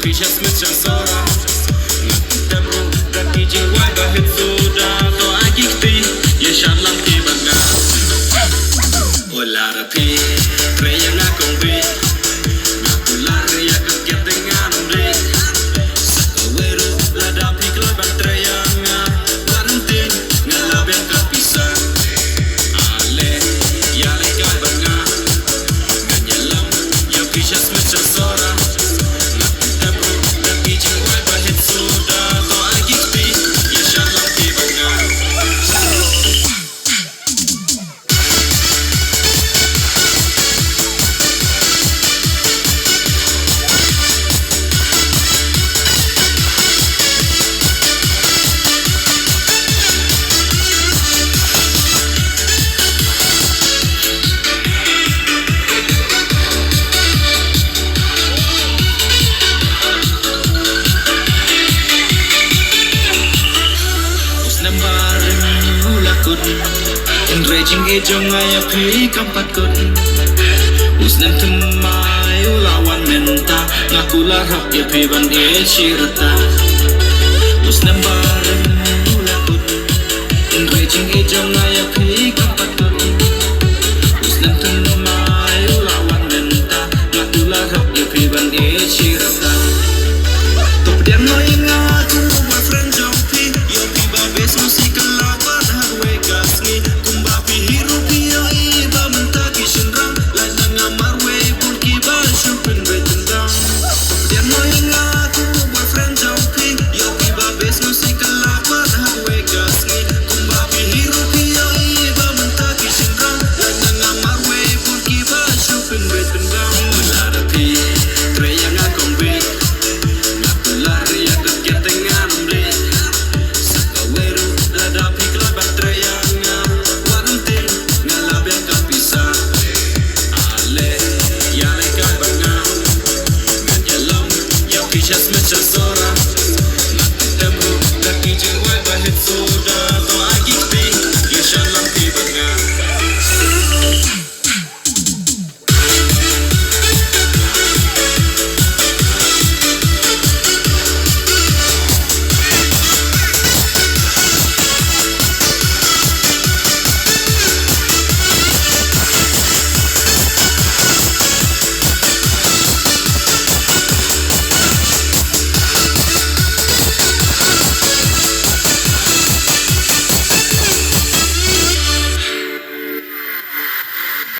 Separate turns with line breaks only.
pisha smith chansora temru daki jingwai ba hitsuda to agikti yeshan lam ki banga ola rapi preya na kongbi nakular ya kaget dengan umri sakaweru lada piklo bantreyanga warantin ngalaben kapisa ale ya lekai banga ganyalam ya pisha smith chansora Enraging ejong ay api kampakot Usnan tumay ulawan menta Ngakularap yapi ban e chirata Usnan ba